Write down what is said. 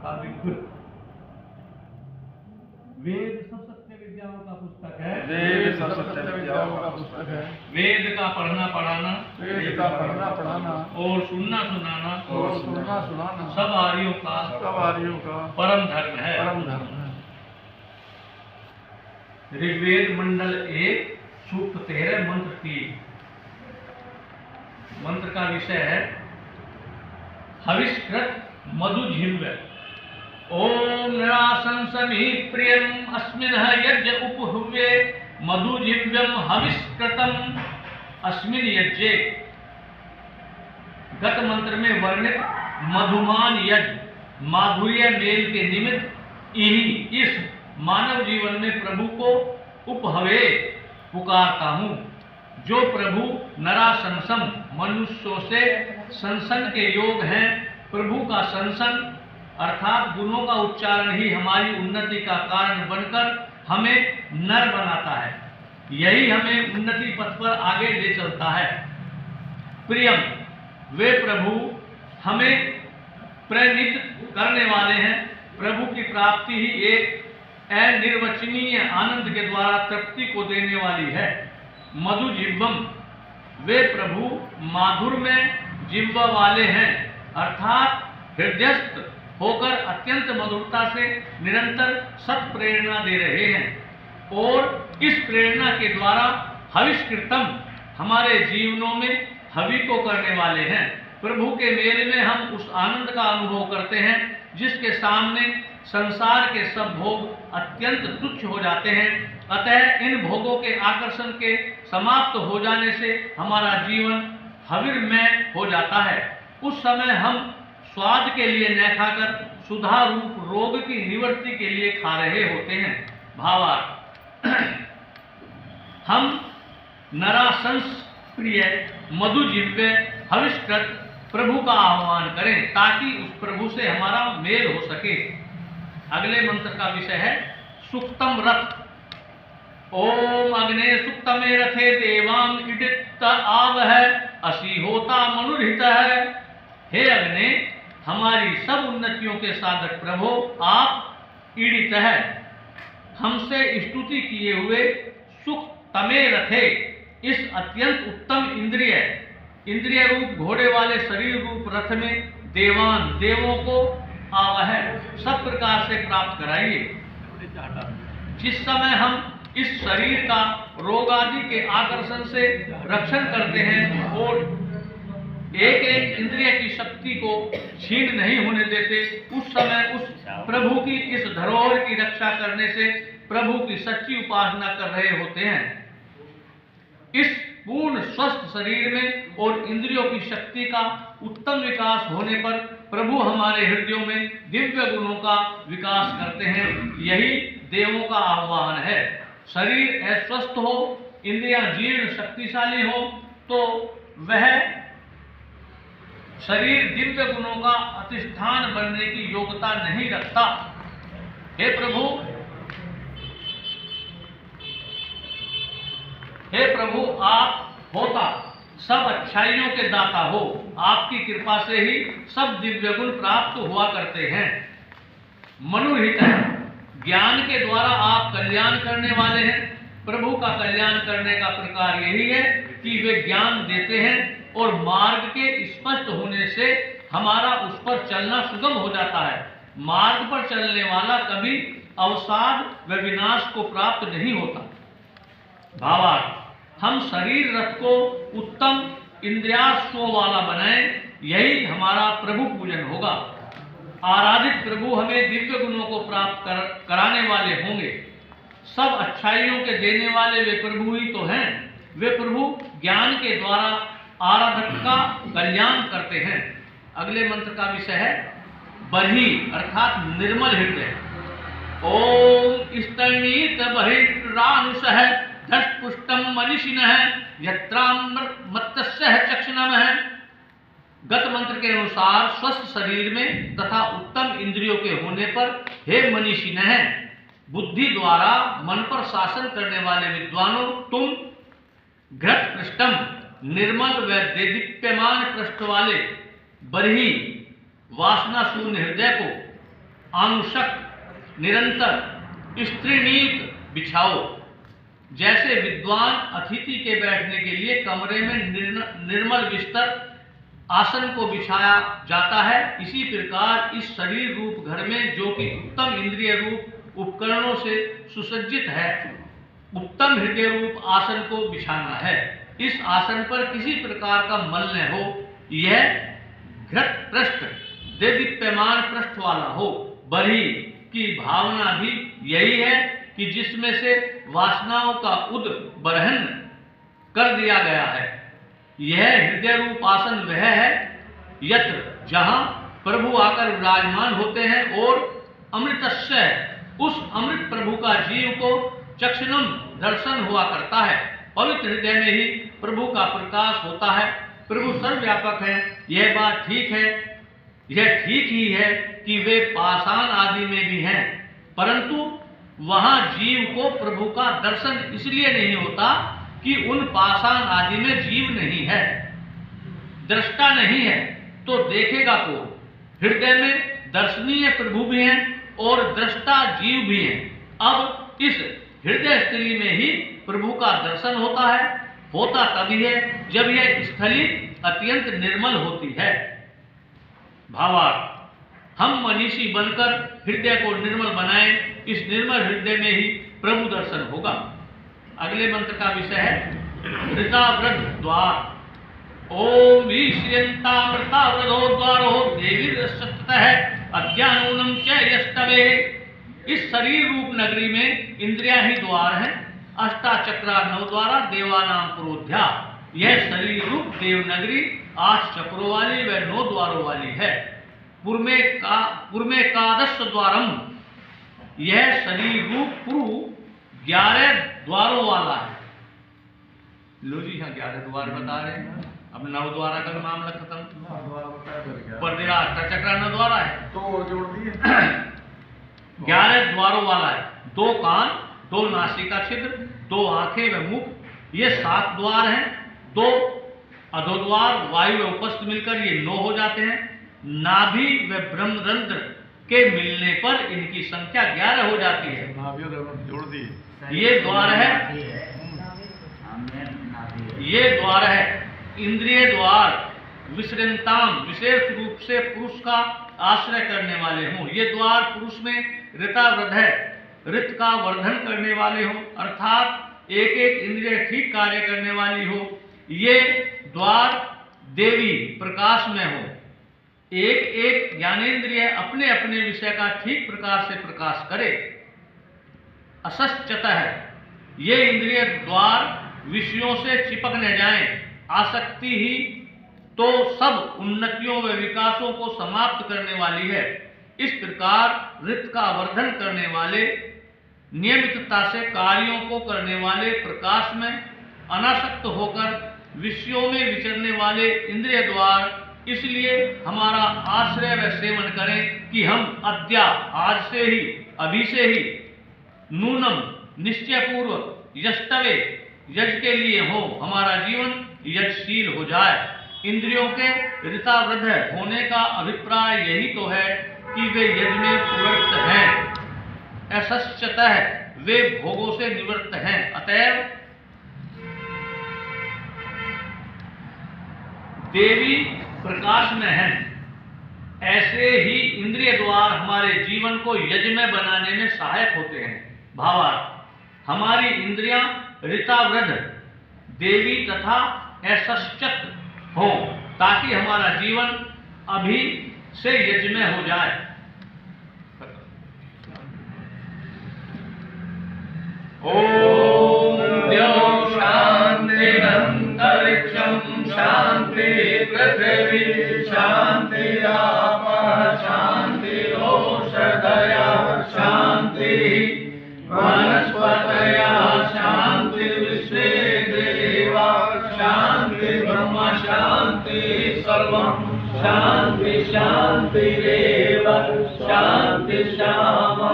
हाँ बिल्कुल। वेद सब सत्य विद्याओं का पुस्तक है। वेद सब सत्य विद्याओं का पुस्तक है। वेद का पढ़ना पढ़ाना, वेद का पढ़ना पढ़ाना और सुनना सुनाना, और सुनना सुनाना सब आर्यों का परम धर्म है। ऋग्वेद मंडल 1 सूक्त 13 मंत्र 3। मंत्र का विषय है हविष्कृत मधुजिह्व। ओम निराशंसमि प्रियम अस्मिन् यज्ञ उपहुवे मधुजिह्वम हविष्कृतम अस्मिन् यज्ञे। गत मंत्र में वर्णित मधुमान यज्ञ माधुर्य मेल के निमित्त इस मानव जीवन में प्रभु को उपहवे पुकारता हूँ। जो प्रभु नराशंसम मनुष्यों से संसन के योग हैं। प्रभु का संसन अर्थात गुणों का उच्चारण ही हमारी उन्नति का कारण बनकर हमें नर बनाता है। यही हमें उन्नति पथ पर आगे ले चलता है। प्रियम, वे प्रभु हमें प्रेरित करने वाले हैं। प्रभु की प्राप्ति ही एक अनिर्वचनीय आनंद के द्वारा तृप्ति को देने वाली है। मधु जिह्वम, वे प्रभु माधुर में जिह्वा वाले हैं, अर्थात हृदयस्थ होकर अत्यंत मधुरता से निरंतर सत प्रेरणा दे रहे हैं। और इस प्रेरणा के द्वारा हविष्कृतम, हमारे जीवनों में हवि को करने वाले हैं। प्रभु के मेल में हम उस आनंद का अनुभव करते हैं जिसके सामने संसार के सब भोग अत्यंत तुच्छ हो जाते हैं। अतः इन भोगों के आकर्षण के समाप्त हो जाने से हमारा जीवन हविर्मय हो जाता है। उस समय हम स्वाद के लिए न खाकर सुधा रूप रोग की निवृत्ति के लिए खा रहे होते हैं। भावार्थ, हम नराशंस प्रिय मधुजिह्व हविष्कृत प्रभु का आह्वान करें ताकि उस प्रभु से हमारा मेल हो सके। अगले मंत्र का विषय है सुक्तम रथ। ओम अग्ने सुक्तमे रथे देवाम इडित आवह असी होता मनुरहित है। हे अग्ने, हमारी सब उन्नतियों के साधक प्रभु आप ईडित है। हमसे स्तुति किए हुए सुख तमे रथे, इस अत्यंत उत्तम इंद्रिय रूप घोड़े वाले शरीर रूप रथ में देवान, देवों को आवह सब प्रकार से प्राप्त कराइए। जिस समय हम इस शरीर का रोग आदि के आकर्षण से रक्षण करते हैं और एक एक इंद्रिय की शक्ति को छीन नहीं होने देते, उस समय उस प्रभु की इस धरोहर की रक्षा करने से प्रभु की सच्ची उपासना कर रहे होते हैं। इस पूर्ण स्वस्थ शरीर में और इंद्रियों की शक्ति का उत्तम विकास होने पर प्रभु हमारे हृदयों में दिव्य गुणों का विकास करते हैं। यही देवों का आह्वान है। शरीर अस्वस्थ हो, इंद्रियां जीर्ण शक्तिशाली हो तो वह शरीर दिव्य गुणों का अधिष्ठान बनने की योग्यता नहीं रखता। हे प्रभु, आप होता सब अच्छाइयों के दाता हो। आपकी कृपा से ही सब दिव्य गुण प्राप्त हुआ करते हैं। मनुहित है, ज्ञान के द्वारा आप कल्याण करने वाले हैं। प्रभु का कल्याण करने का प्रकार यही है कि वे ज्ञान देते हैं और मार्ग के स्पष्ट होने से हमारा उस पर चलना सुगम हो जाता है। मार्ग पर चलने वाला कभी अवसाद व विनाश को प्राप्त नहीं होता। भावार्थ, हम शरीर रथ को उत्तम इंद्रियाश्वों वाला बनाएं, यही हमारा प्रभु पूजन होगा। आराधित प्रभु हमें दिव्य गुणों को प्राप्त कराने वाले होंगे। सब अच्छाइयों के देने वाले वे प्रभु ही तो हैं। वे प्रभु ज्ञान के द्वारा आराधक का कल्याण करते हैं। अगले मंत्र का विषय है बर्हि अर्थात निर्मल हृदय। ओम स्तनीत बहिरानुषः धष्पुष्टम मनीषिणः यत्रामृतमत्तस्य चक्षुषः। गत मंत्र के अनुसार स्वस्थ शरीर में तथा उत्तम इंद्रियों के होने पर हे मनीषिणः, बुद्धि द्वारा मन पर शासन करने वाले विद्वानों, तुम घृत पृष्ठम निर्मल व देदीप्यमान पृष्ठ वाले बरही वासना शून्य हृदय को आनुषक निरंतर स्त्रीनीत बिछाओ। जैसे विद्वान अतिथि के बैठने के लिए कमरे में निर्मल बिस्तर आसन को बिछाया जाता है, इसी प्रकार इस शरीर रूप घर में, जो कि उत्तम इंद्रिय रूप उपकरणों से सुसज्जित है, उत्तम हृदय रूप आसन को बिछाना है। इस आसन पर किसी प्रकार का मल न हो, यह घृत पृष्ठ देदीप्यमान पृष्ठ वाला हो। बरी की भावना भी यही है कि जिसमें से वासनाओं का उद्बरहन कर दिया गया है। यह हृदय रूप आसन वह है यत्र जहां प्रभु आकर विराजमान होते हैं और अमृतस्य उस अमृत प्रभु का जीव को चक्षुनम दर्शन हुआ करता है। पवित्र हृदय में ही प्रभु का प्रकाश होता है। प्रभु सर्वव्यापक है, यह बात ठीक है, यह ठीक ही है कि वे पाषाण आदि में भी हैं, परंतु वहां जीव को प्रभु का दर्शन इसलिए नहीं होता कि उन पाषाण आदि में जीव नहीं है, दृष्टा नहीं है, तो देखेगा कौन? हृदय में दर्शनीय प्रभु भी हैं और दृष्टा जीव भी हैं। अब इस हृदय स्थली में ही प्रभु का दर्शन होता है, होता तभी है जब यह स्थली अत्यंत निर्मल होती है। भावार्थ, हम मनीषी बनकर हृदय को निर्मल बनाएं, इस निर्मल हृदय में ही प्रभु दर्शन होगा। अगले मंत्र का विषय है ऋताव्रत द्वार। ओम ईश्वरताव्रतो द्वारो देवीर्यस्ततः अद्यानूनम च यस्तवे। इस शरीर रूप नगरी में इंद्रियां ही द्वार हैं, अष्टाचक्रा 9 द्वारा देवानाम पुरोध्या। यह शरीर रूप देवनगरी 8 चक्रों वाली व 9 द्वारों वाली है। पूर्वे एकादश द्वारम, यह शरीर रूप पूर्व 11 द्वारों वाला है। लो जी, यहाँ 11 द्वार बता रहे हैं, अब 9 द्वारा का मामला खत्म। पर तेरा अष्टाचक्रा 9 द्वारा है तो जोड़ दिए 11 द्वारों वाला है। 2 कान, 2 नासिका छिद्र, 2 आंखें व मुख, ये 7 द्वार हैं। 2 अधोद्वार वायु व उपस्थ मिलकर ये 9 हो जाते हैं। नाभि व ब्रह्मरंध्र के मिलने पर इनकी संख्या 11 हो जाती है। जोड़ दिए। ये द्वार है, ये द्वार है इंद्रिय द्वार। विश्रंताम, विशेष रूप से पुरुष का आश्रय करने वाले हों। ये द्वार पुरुष में ऋताव्रत है, ऋत का वर्धन करने वाले हों, अर्थात एक एक इंद्रिय ठीक कार्य करने वाली हो। ये द्वार देवी प्रकाश में हो, एक एक ज्ञानेन्द्रिय अपने अपने विषय का ठीक प्रकार से प्रकाश करे। असश्चतः, ये इंद्रिय द्वार विषयों से चिपक न जाएं। आसक्ति ही तो सब उन्नतियों व विकासों को समाप्त करने वाली है। इस प्रकार ऋत का वर्धन करने वाले, नियमितता से कार्यों को करने वाले, प्रकाश में अनासक्त होकर विषयों में विचरने वाले इंद्रिय द्वार इसलिए हमारा आश्रय व सेवन करें कि हम अद्या, आज से ही, अभी से ही, नूनम, निश्चय पूर्वक, यष्टवे, यज के लिए हो, हमारा जीवन यजशील हो जाए। इंद्रियों के ऋतावृद्ध होने का अभिप्राय यही तो है कि वे यज में प्रवृत्त हैं। असश्चतः, वे भोगों से निवृत्त हैं। अतएव देवी प्रकाश में है। ऐसे ही इंद्रिय द्वार हमारे जीवन को यज्ञमय बनाने में सहायक होते हैं। भावार्थ, हमारी इंद्रियां ऋतावृद्ध, देवी तथा असश्चत हो, ताकि हमारा जीवन अभी से यज्ञमय हो जाए। ओम शांति अंतरिक्षम शांति पृथ्वी शांति आप शांति औषधयः शांति वनस्पतयः शांति विश्वे देवा शांति ब्रह्म शांति सर्वं शांति शांतिरेव शांति श्यामा